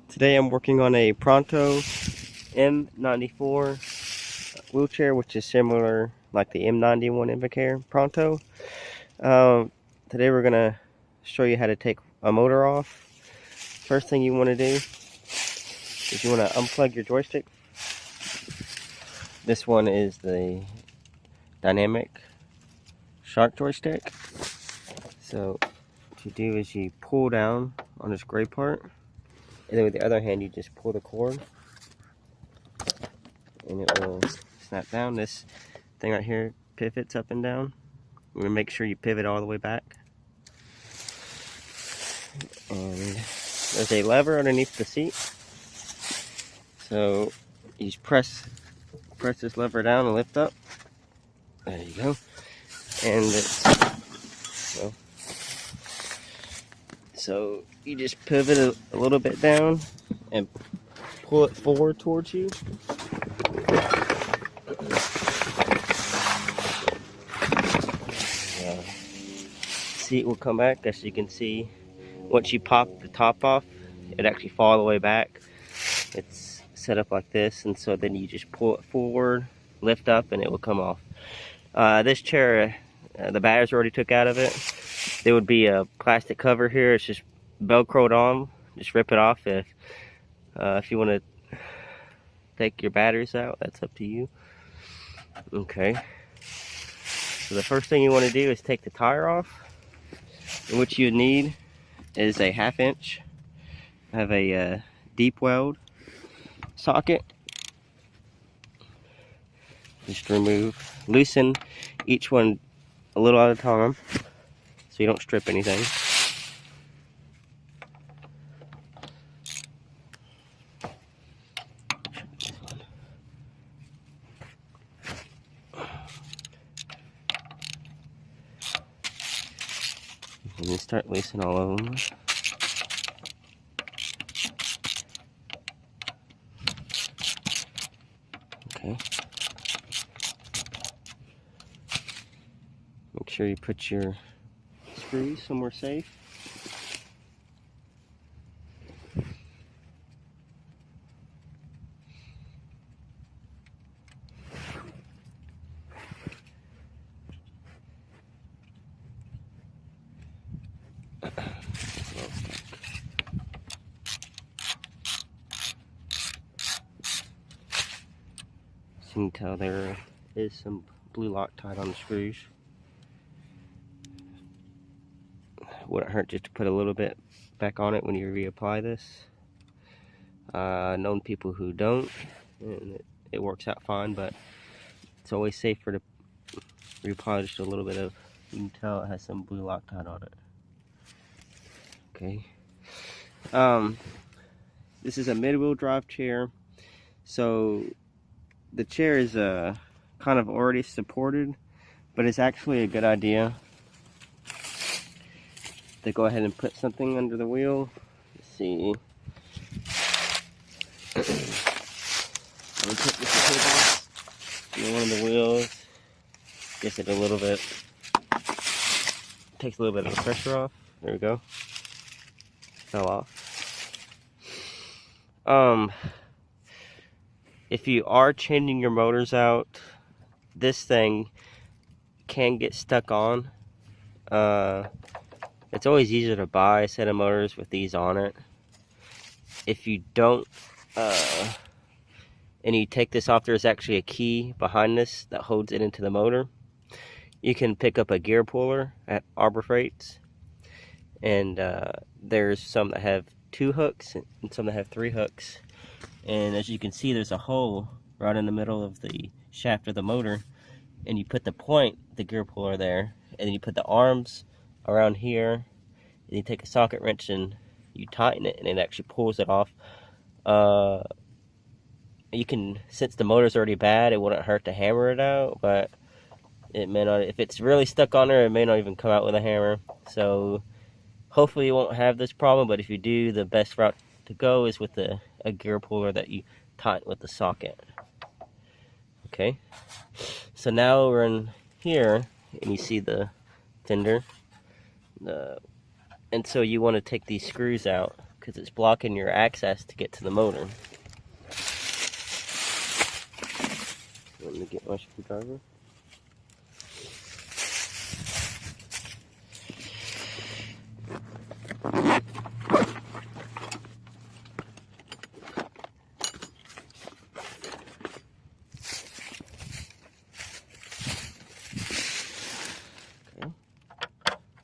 Today I'm working on a Pronto M94 wheelchair, which is similar like the M91 Invacare Pronto. Today we're going to show you how to take a motor off. First thing you want to do is you want to unplug your joystick. This one is the dynamic shark joystick. So what you do is you pull down on this gray part, and then with the other hand you just pull the cord and it will snap down. This thing right here pivots up and down. We're going to make sure you pivot all the way back. And there's a lever underneath the seat, so you just press this lever down and lift up. There you go. And so you just pivot a little bit down and pull it forward towards you. Seat will come back. As you can see, once you pop the top off, it actually fall all the way back. It's set up like this, and so then you just pull it forward, lift up, and it will come off. This chair, the batteries already took out of it. There would be a plastic cover here. It's just velcroed on. Just rip it off if you want to take your batteries out. That's up to you. Okay. So the first thing you want to do is take the tire off. And what you need is a 1/2 inch. I have a deep weld socket. Just loosen each one a little at a time so you don't strip anything. And then start loosening all of them. Okay. Make sure you put your screws somewhere safe. So you can tell there is some blue Loctite on the screws. Wouldn't hurt just to put a little bit back on it when you reapply this. Known people who don't, and it works out fine, but it's always safer to reapply just a little bit of. You can tell it has some blue Loctite on it. Okay. This is a mid-wheel drive chair, so the chair is kind of already supported, but it's actually a good idea to go ahead and put something under the wheel. Let's see. I'm gonna put this in one of the wheels. Gets it a little bit. Takes a little bit of the pressure off. There we go. Fell off. If you are changing your motors out, this thing can get stuck on. It's always easier to buy a set of motors with these on it. If you don't, and you take this off, there's actually a key behind this that holds it into the motor. You can pick up a gear puller at Arbor Freights, and there's some that have 2 hooks and some that have 3 hooks. And as you can see, there's a hole right in the middle of the shaft of the motor, and you put the gear puller there, and then you put the arms around here, and you take a socket wrench and you tighten it, and it actually pulls it off. You can, since the motor's already bad, it wouldn't hurt to hammer it out, but it may not. If it's really stuck on there, it may not even come out with a hammer. So hopefully you won't have this problem, but if you do, the best route to go is with a gear puller that you tighten with the socket. Okay, so now we're in here, and you see the fender, and so you want to take these screws out. because it's blocking your access to get to the motor. Let me get my screwdriver.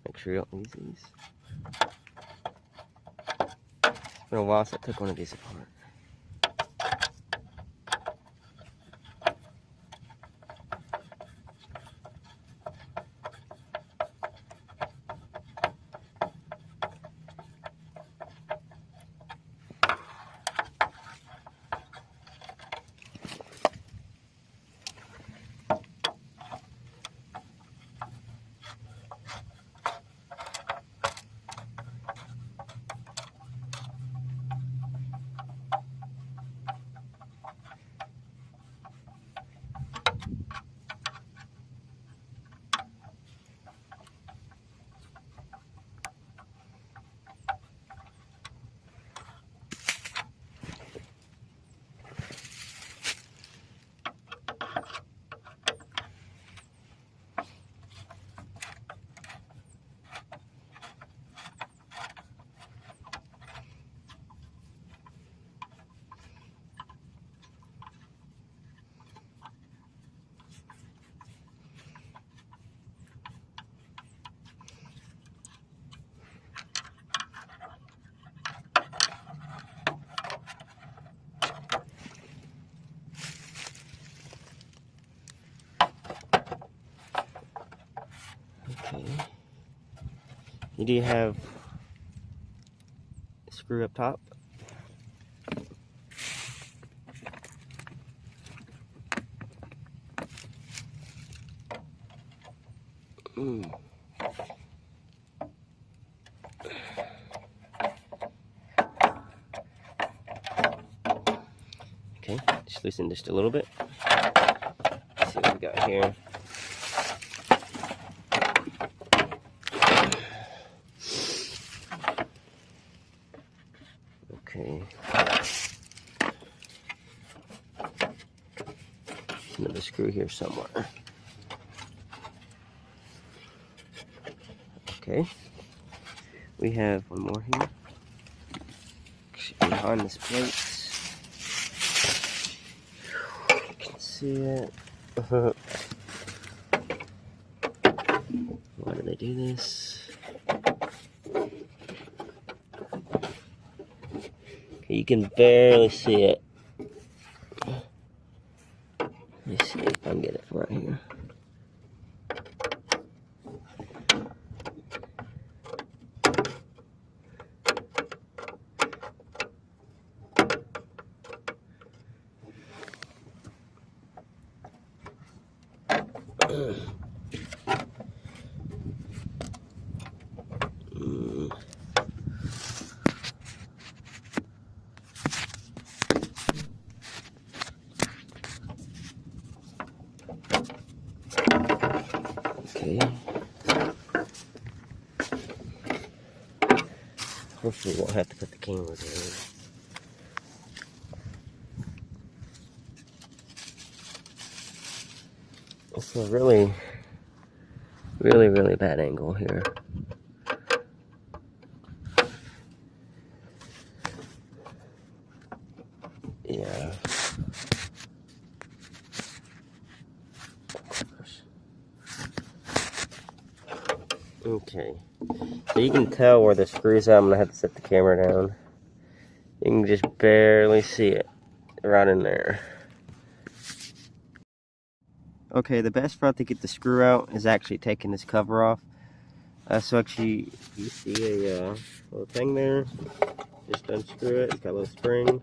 Make sure you don't lose these. It's been a while since I took one of these apart. Okay. You do have a screw up top. Okay, just loosen just a little bit. Let's see what we got here. Okay. Another screw here somewhere. Okay. We have one more here. Behind this plate. You can see it. Why do they do this? Okay, you can barely see it. Let me see if I can get it right here. Okay. Hopefully we won't have to put the camera down. It's a really bad angle here. Yeah. Okay. So you can tell where the screws are. I'm gonna have to set the camera down. You can just barely see it right in there. Okay, the best route to get the screw out is actually taking this cover off. So actually, you see a little thing there. Just unscrew it. It's got a little spring,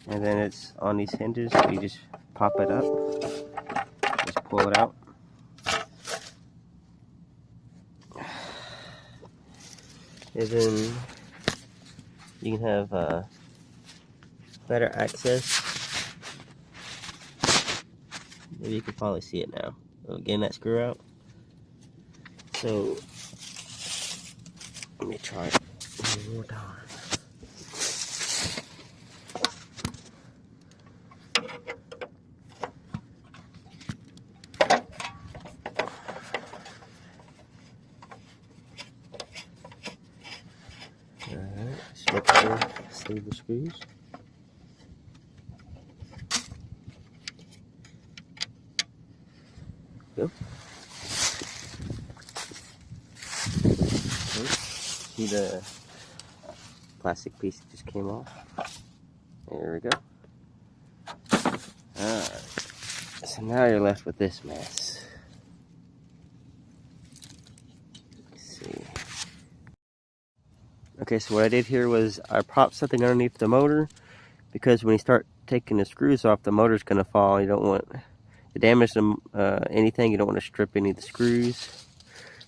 and then it's on these hinges. So you just pop it up, just pull it out. And then you can have better access. Maybe you can probably see it now. Getting that screw out. So let me try it one more time. Look here, save the screws. Go. Okay. See the plastic piece that just came off? There we go. Alright. So now you're left with this mess. Let's see. Okay, so what I did here was I propped something underneath the motor because when you start taking the screws off, the motor's going to fall. You don't want to damage them, anything. You don't want to strip any of the screws.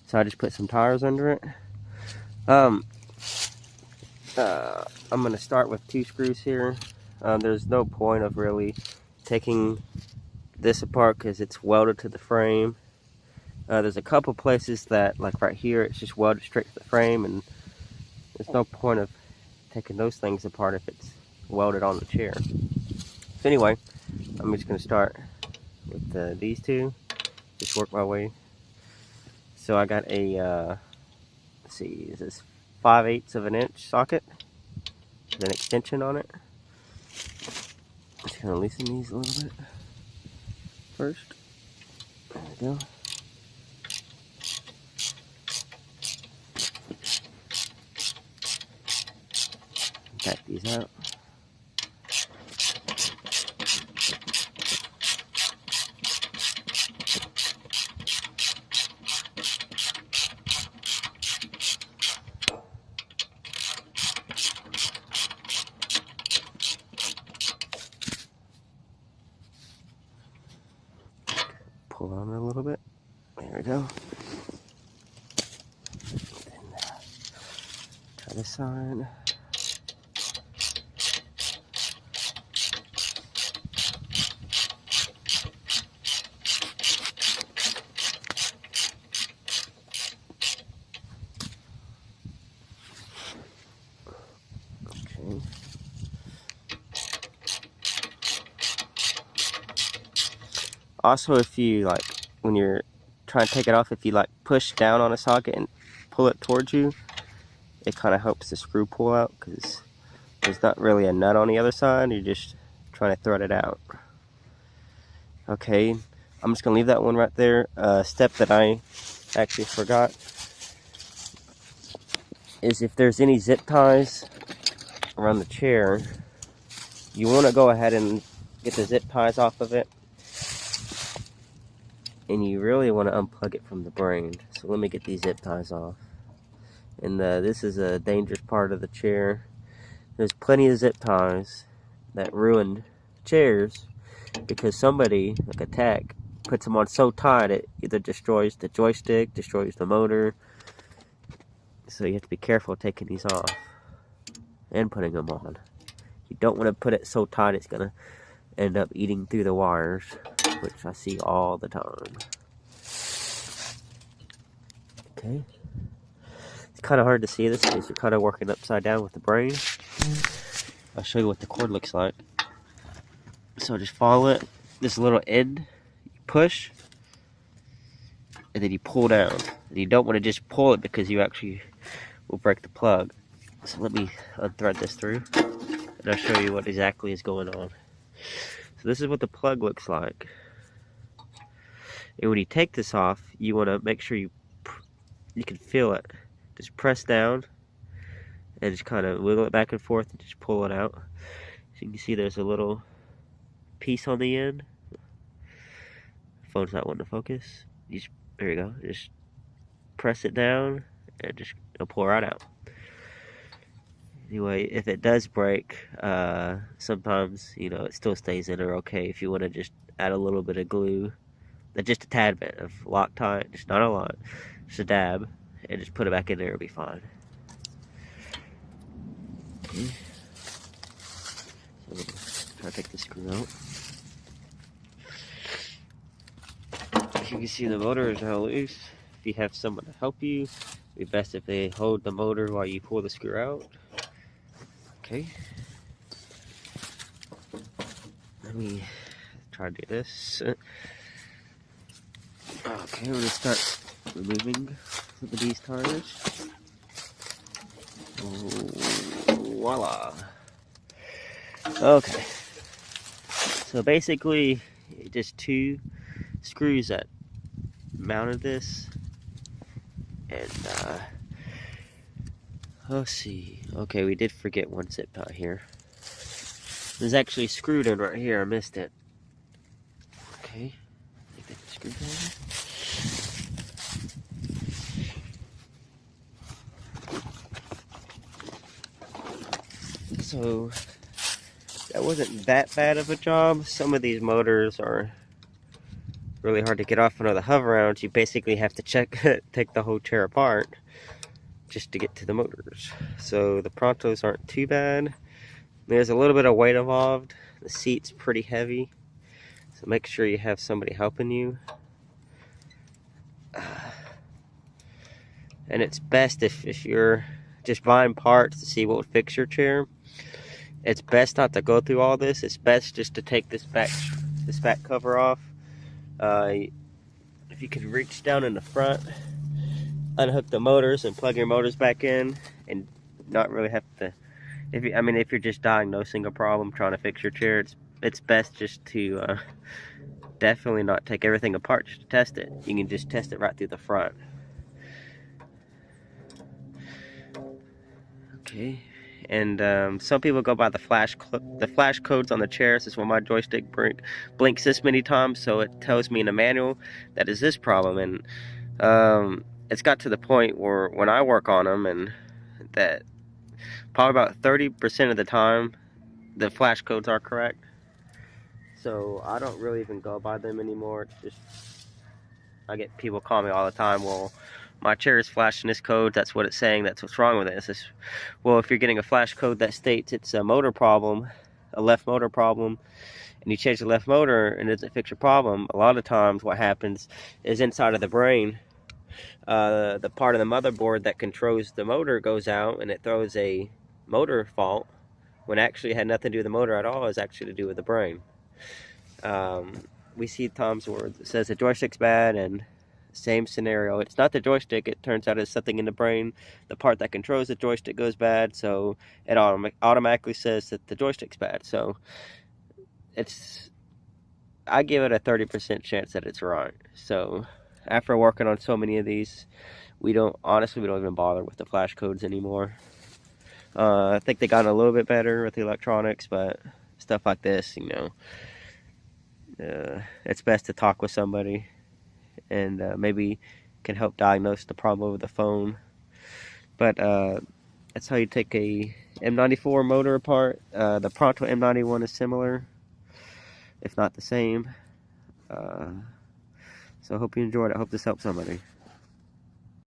So I just put some tires under it. I'm going to start with 2 screws here. There's no point of really taking this apart because it's welded to the frame. There's a couple places that, like right here, it's just welded straight to the frame, and there's no point of taking those things apart if it's welded on the chair. So anyway, I'm just going to start with these 2. Just work my way. So I got a, let's see, is this 5/8 of an inch socket with an extension on it. Just going to loosen these a little bit first. There we go. Back these out. Pull on it a little bit. There we go. Then, try this side. Okay. Also, if you like, when you're trying to take it off, if you like push down on a socket and pull it towards you, it kind of helps the screw pull out because there's not really a nut on the other side. You're just trying to thread it out. Okay, I'm just gonna leave that one right there. Step that I actually forgot is if there's any zip ties around the chair, you want to go ahead and get the zip ties off of it, and you really want to unplug it from the brain. So let me get these zip ties off. And this is a dangerous part of the chair. There's plenty of zip ties that ruined chairs because somebody, like a tech, puts them on so tight it either destroys the joystick, destroys the motor. So you have to be careful taking these off and putting them on. You don't want to put it so tight it's gonna end up eating through the wires, which I see all the time. Okay. It's kind of hard to see this because you're kind of working upside down with the brain. I'll show you what the cord looks like. So just follow it. This little end, you push, and then you pull down. And you don't want to just pull it because you actually will break the plug. So let me unthread this through, and I'll show you what exactly is going on. So this is what the plug looks like. And when you take this off, you want to make sure you can feel it. Just press down and just kind of wiggle it back and forth and just pull it out. So you can see there's a little piece on the end. Phone's not wanting to focus. There you go. Just press it down and just it'll pull right out. Anyway, if it does break, sometimes, you know, it still stays in there okay. If you want to just add a little bit of glue, just a tad bit of Loctite, just not a lot, just a dab, and just put it back in there, it'll be fine. Okay. So I'm gonna try to take the screw out. As you can see, the motor is now loose. If you have someone to help you, it'd be best if they hold the motor while you pull the screw out. Okay. Let me try to do this. Okay, we're gonna start removing some of these tires. voila. Okay. So basically, just 2 screws that mounted this. And, let's see. Okay, we did forget one zip out here. There's actually screwed in right here. I missed it. Okay. Take that screwdriver. So that wasn't that bad of a job. Some of these motors are really hard to get off one of the hover rounds. You basically have to take the whole chair apart just to get to the motors. So the Prontos aren't too bad. There's a little bit of weight involved. The seat's pretty heavy, so make sure you have somebody helping you. And it's best if you're just buying parts to see what would fix your chair. It's best not to go through all this. It's best just to take this back cover off. If you could reach down in the front, unhook the motors and plug your motors back in, and not really have to. If you're just diagnosing a problem, trying to fix your chair, it's best just to definitely not take everything apart just to test it. You can just test it right through the front. Okay. And some people go by the flash codes on the chairs. This is why my joystick blinks this many times, so it tells me in the manual that is this problem. And it's got to the point where when I work on them, and that probably about 30% of the time the flash codes are correct. So I don't really even go by them anymore. It's just, I get people call me all the time, well, my chair is flashing this code, that's what it's saying, that's what's wrong with it. Well, if you're getting a flash code that states it's a motor problem, a left motor problem, and you change the left motor and it doesn't fix your problem, a lot of times what happens is inside of the brain, the part of the motherboard that controls the motor goes out and it throws a motor fault, when actually it had nothing to do with the motor at all. It's actually to do with the brain. We see times where it says the joystick's bad, and same scenario, it's not the joystick, it turns out it's something in the brain. The part that controls the joystick goes bad, so it automatically says that the joystick's bad. So I give it a 30% chance that it's right. So after working on so many of these, we don't even bother with the flash codes anymore. I think they got a little bit better with the electronics, but stuff like this, it's best to talk with somebody, and maybe can help diagnose the problem over the phone. But that's how you take a M94 motor apart. The Pronto M91 is similar, if not the same. So I hope you enjoyed it. I hope this helped somebody.